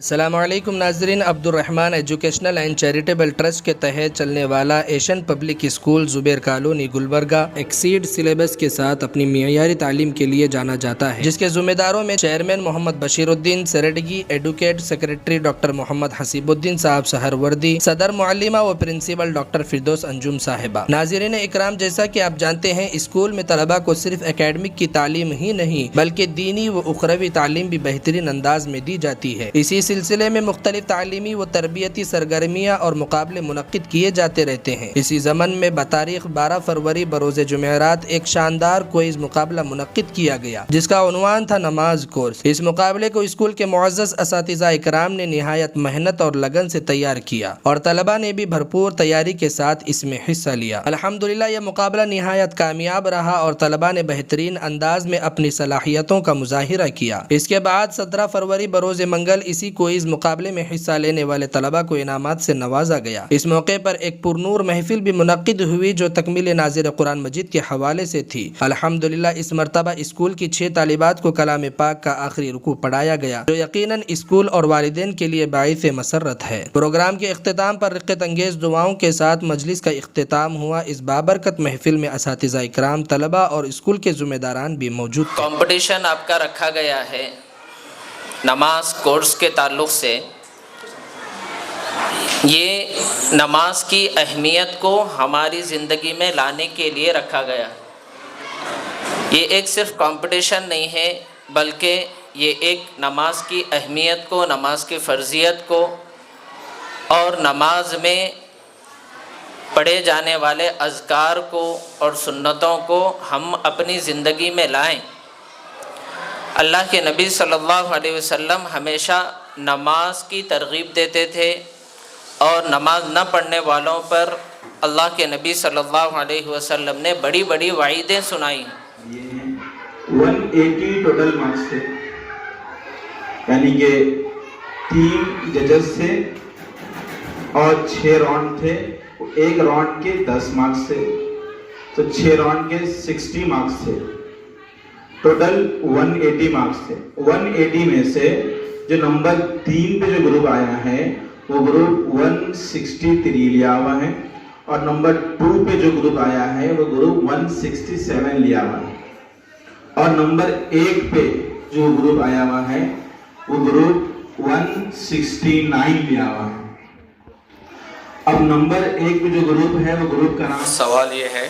السلام علیکم ناظرین، عبد الرحمن ایجوکیشنل اینڈ چیریٹیبل ٹرسٹ کے تحت چلنے والا ایشین پبلک اسکول زبیر کالونی گلبرگہ ایکسیڈ سلیبس کے ساتھ اپنی معیاری تعلیم کے لیے جانا جاتا ہے، جس کے ذمہ داروں میں چیئرمین محمد بشیر الدین سرڈگی، ایڈوکیٹ سیکریٹری ڈاکٹر محمد حسیب الدین صاحب سہروردی، صدر معلمہ و پرنسپل ڈاکٹر فردوس انجم صاحبہ۔ ناظرین اکرام، جیسا کہ آپ جانتے ہیں، اسکول میں طلبہ کو صرف اکیڈمک کی تعلیم ہی نہیں بلکہ دینی و اخروی تعلیم بھی بہترین انداز میں دی جاتی ہے۔ اسی سلسلے میں مختلف تعلیمی و تربیتی سرگرمیاں اور مقابلے منعقد کیے جاتے رہتے ہیں۔ اسی ضمن میں بتاریخ 12 فروری بروز جمعرات ایک شاندار کوئز مقابلہ منعقد کیا گیا، جس کا عنوان تھا نماز کورس۔ اس مقابلے کو اسکول کے معزز اساتذہ اکرام نے نہایت محنت اور لگن سے تیار کیا اور طلبہ نے بھی بھرپور تیاری کے ساتھ اس میں حصہ لیا۔ الحمدللہ یہ مقابلہ نہایت کامیاب رہا اور طلبہ نے بہترین انداز میں اپنی صلاحیتوں کا مظاہرہ کیا۔ اس کے بعد 17 فروری بروز منگل اسی کوئز مقابلے میں حصہ لینے والے طلبہ کو انعامات سے نوازا گیا۔ اس موقع پر ایک پرنور محفل بھی منعقد ہوئی جو تکمیل ناظر قرآن مجید کے حوالے سے تھی۔ الحمدللہ اس مرتبہ اسکول کی 6 طالبات کو کلام پاک کا آخری رکوع پڑھایا گیا، جو یقیناً اسکول اور والدین کے لیے باعث مسرت ہے۔ پروگرام کے اختتام پر رقت انگیز دعاؤں کے ساتھ مجلس کا اختتام ہوا۔ اس بابرکت محفل میں اساتذہ اکرام، طلبہ اور اسکول کے ذمہ داران بھی موجود تھے۔ کمپٹیشن آپ کا رکھا گیا ہے نماز کورس کے تعلق سے۔ یہ نماز کی اہمیت کو ہماری زندگی میں لانے کے لیے رکھا گیا۔ یہ ایک صرف کمپٹیشن نہیں ہے، بلکہ یہ ایک نماز کی اہمیت کو، نماز کی فرضیت کو اور نماز میں پڑھے جانے والے اذکار کو اور سنتوں کو ہم اپنی زندگی میں لائیں۔ اللہ کے نبی صلی اللہ علیہ وسلم ہمیشہ نماز کی ترغیب دیتے تھے اور نماز نہ پڑھنے والوں پر اللہ کے نبی صلی اللہ علیہ وسلم نے بڑی بڑی وعیدیں سنائی۔ یہ 180 ٹوٹل مارکس تھے، یعنی کہ 3 ججز تھے اور 6 راؤنڈ تھے۔ ایک راؤنڈ کے 10 مارکس تھے، تو 6 راؤنڈ کے 60 مارکس تھے۔ ٹوٹل 180 مارکس تھے۔ 180 میں سے جو نمبر 3 پہ جو گروپ آیا ہے وہ گروپ 163 لیا ہوا ہے، اور نمبر 2 پہ جو گروپ آیا ہے وہ گروپ 167 لیا ہوا ہے، اور نمبر 1 پہ جو گروپ آیا ہوا ہے وہ گروپ 169 لیا ہوا ہے۔ اب نمبر 1 پہ جو گروپ ہے وہ گروپ کا نام، سوال یہ ہے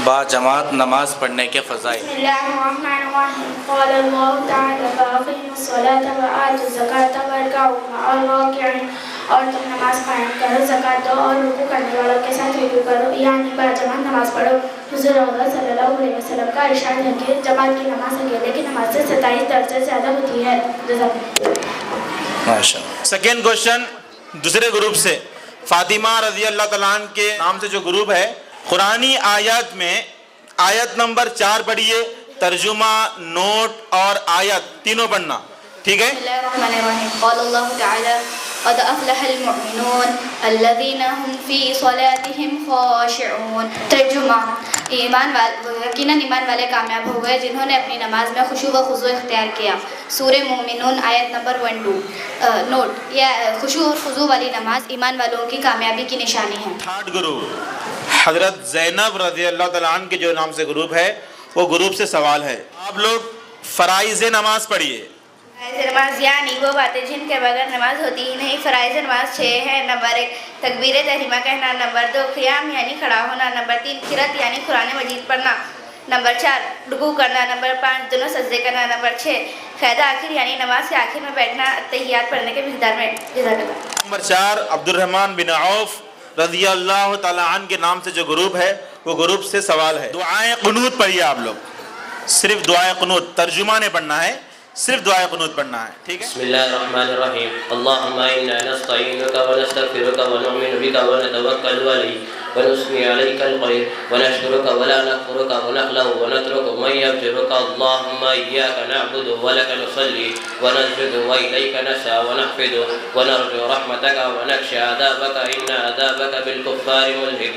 با جماعت نماز پڑھنے کے فضائل۔ بسم اللہ الرحمن الرحیم۔ قال اللہ تعالی فاقیموا الصلاۃ وآتوا الزکاۃ وارکعوا مع الراکعین، اور تم نماز قائم کرو، زکوٰۃ دو اور رکوع کرنے والوں کے ساتھ رکوع کرو، یعنی با جماعت نماز پڑھو۔ حضور اقدس صلی اللہ علیہ وسلم کا ارشاد ہے کہ جماعت کی نماز اکیلے کی نماز سے 27 درجے زیادہ ہوتی ہے۔ جزاک اللہ۔ ماشاءاللہ۔ سیکنڈ کوشچن دوسرے گروپ سے، فاطمہ رضی اللہ تعالیٰ عنہ کے نام سے جو گروپ ہے، قرآنی آیات میں آیت نمبر 4 پڑھیے، ترجمہ، نوٹ اور آیت تینوں پڑھنا، ٹھیک ہے؟ بسم اللہ الرحمن الرحیم۔ قال اللہ تعالی قد افلح المؤمنون الذین هم فی صلاتهم خاشعون۔ ترجمہ، یقیناً ایمان والے کامیاب ہو گئے جنہوں نے اپنی نماز میں خشوع و خضوع اختیار کیا۔ سورہ مومنون آیت نمبر 12۔ نوٹ، یہ خشوع اور خضوع والی نماز ایمان والوں کی کامیابی کی نشانی ہے۔ تھرڈ گروپ حضرت زینب رضی اللہ تعالیٰ عنہ کے جو نام سے گروپ ہے، وہ گروپ سے سوال ہے۔ آپ لوگ فرائض نماز پڑھیے۔ فرائض نماز یعنی وہ باتیں جن کے بغیر نماز ہوتی ہی نہیں۔ فرائض نماز 6 ہیں۔ نمبر 1 تکبیر تحریمہ کہنا، نمبر 2 قیام یعنی کھڑا ہونا، نمبر 3 قرات یعنی قرآن مجید پڑھنا، نمبر 4 رکوع کرنا، نمبر 5 دونوں سجدے کرنا، نمبر 6 قید آخر یعنی نماز کے آخر میں بیٹھنا تحیات پڑھنے کے مقدار میں۔ جزاک اللہ۔ نمبر 4 عبد الرحمن بن عوف رضی اللہ تعالیٰ عنہ کے نام سے جو گروپ ہے، وہ گروپ سے سوال ہے۔ دعائے قنوت پڑھیے آپ لوگ، صرف دعائے قنوت، ترجمہ نہیں پڑھنا ہے، صرف دعائے قنوت پڑھنا ہے، ٹھیک ہے؟ بسم اللہ الرحمن الرحیم۔ اللہم انا نستعینک ونستغفرک ونؤمن بک ونتوکل علیک ونثنی علیک الخیر ونشکرک ولا نکفرک ونخلع ونترک من یفجرک۔ اللہم ایاک نعبد ولک نصلی ونسجد والیک نسعی ونحفظ ونرجو رحمتک ونخشی عذابک ان عذابک بالکفار ملحق۔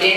3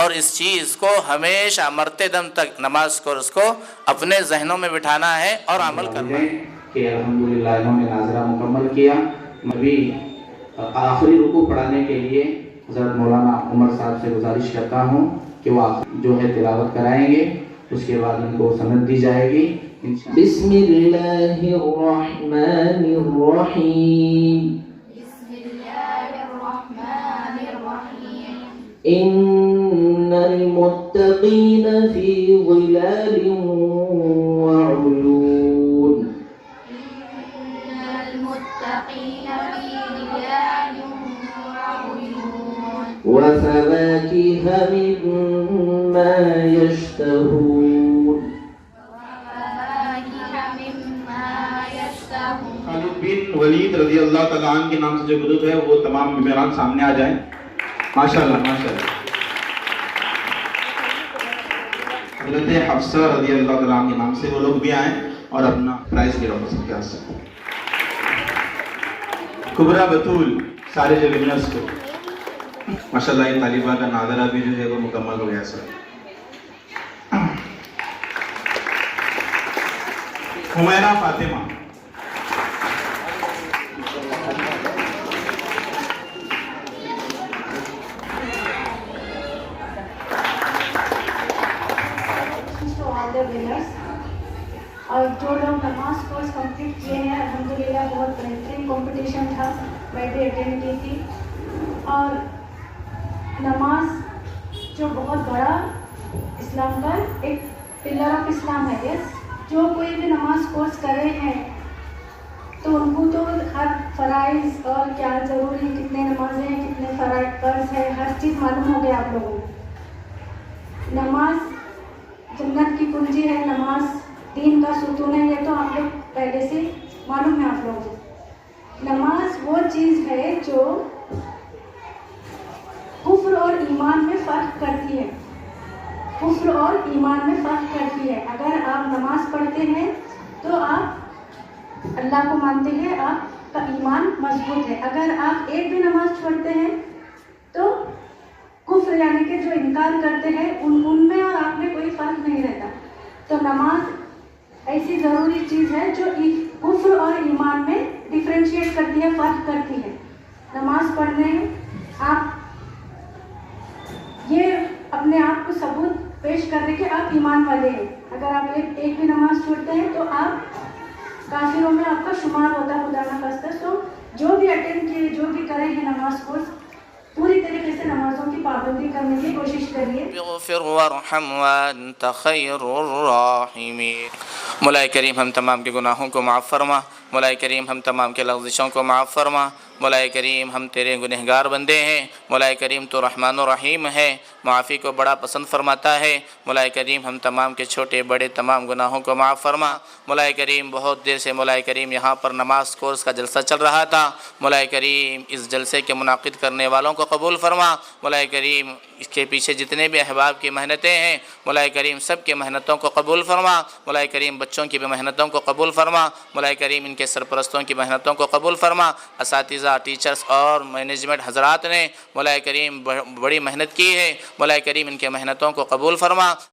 اور اس چیز کو ہمیشہ مرتے دم تک نماز کورس کو اپنے ذہنوں میں بٹھانا ہے اور عمل کرنا ہے کہ الحمدللہ انہوں نے ناظرہ مکمل کیا. ابھی آخری رکوع پڑھانے کے لیے حضرت مولانا عمر صاحب سے گزارش کرتا ہوں کہ وہ جو ہے تلاوت کرائیں گے, اس کے بعد ان کو سند دی جائے گی. بسم اللہ الرحمن الرحیم. ان المتقین فی ظلال وعیون. وفواكه مما يشتهون. خالد بن ولید رضی اللہ تعالیٰ عنہ کے نام سے جو گروپ ہے وہ تمام ممبران سامنے آ جائیں. ماشاءاللہ ماشاءاللہ. حضرت حفصہ رضی اللہ تعالیٰ عنہ کے نام سے وہ لوگ بھی آئیں اور اپنا پرائز گرو کر سکتے ہیں. کبرا بطول سارے جو ونرز کو ماشاءاللہ یہ طالبہ کا ناظرہ بھی جو ہے وہ مکمل ہو گیا سر. حمیرہ فاطمہ. اور جو لوگ نماز کورس کمپلیٹ کیے ہیں الحمدللہ بہت بہترین کمپٹیشن تھا, میں بھی اٹینڈ کی تھی. اور نماز جو بہت بڑا اسلام کا ایک پلر آف اسلام ہے. یس, جو کوئی بھی نماز کورس کر رہے ہیں تو ان کو تو ہر فرائض اور کیا ضروری ہے, کتنے نمازیں ہیں, کتنے فرض ہے, ہر چیز معلوم ہو گیا آپ لوگوں کو. نماز جنت کی کنجی ہے, نماز دین کا ستون ہے, یہ تو آپ لوگ پہلے سے معلوم ہے آپ لوگوں کو. نماز وہ چیز ہے جو کفر اور ایمان میں فرق کرتی ہے. کفر اور ایمان میں فرق کرتی ہے. اگر آپ نماز پڑھتے ہیں تو آپ اللہ کو مانتے ہیں, آپ کا ایمان مضبوط ہے. اگر آپ ایک بھی نماز چھوڑتے ہیں تو کفر یعنی کہ جو انکار کرتے ہیں ان میں اور آپ میں کوئی فرق نہیں رہتا. تو نماز ایسی ضروری چیز ہے جو کفر اور ایمان میں ڈفرینشیٹ کرتی ہے, فرق کرتی ہے. نماز پڑھنے آپ یہ اپنے آپ کو ثبوت پیش کر دیں کہ آپ ایمان والے ہیں. اگر آپ ایک بھی نماز چھوڑتے ہیں تو آپ کافروں میں آپ کا شمار ہوتا ہے, خدا نہ خواستہ. تو جو بھی اٹینڈ کیے, جو بھی کرے ہیں نماز کو, پوری طریقے سے نمازوں کی پابندی کرنے کی کوشش کریے. اغفر وارحم وانت خیر الراحمین. مولا کریم ہم تمام کے گناہوں کو معاف فرما. مولا کریم ہم تمام کے لغزشوں کو معاف فرما. مولا کریم ہم تیرے گنہگار بندے ہیں. مولا کریم تو رحمان و رحیم ہے, معافی کو بڑا پسند فرماتا ہے. مولا کریم ہم تمام کے چھوٹے بڑے تمام گناہوں کو معاف فرما. مولا کریم بہت دیر سے مولا کریم یہاں پر نماز کورس کا جلسہ چل رہا تھا. مولا کریم اس جلسے کے منعقد کرنے والوں کو قبول فرما. مولا کریم اس کے پیچھے جتنے بھی احباب کی محنتیں ہیں مولا کریم سب کے محنتوں کو قبول فرما. مولا کریم بچوں کی بھی محنتوں کو قبول فرما. مولا کریم ان کے سرپرستوں کی محنتوں کو قبول فرما. اساتذہ, ٹیچرز اور مینجمنٹ حضرات نے مولا کریم بڑی محنت کی ہے. مولا کریم ان کے محنتوں کو قبول فرما.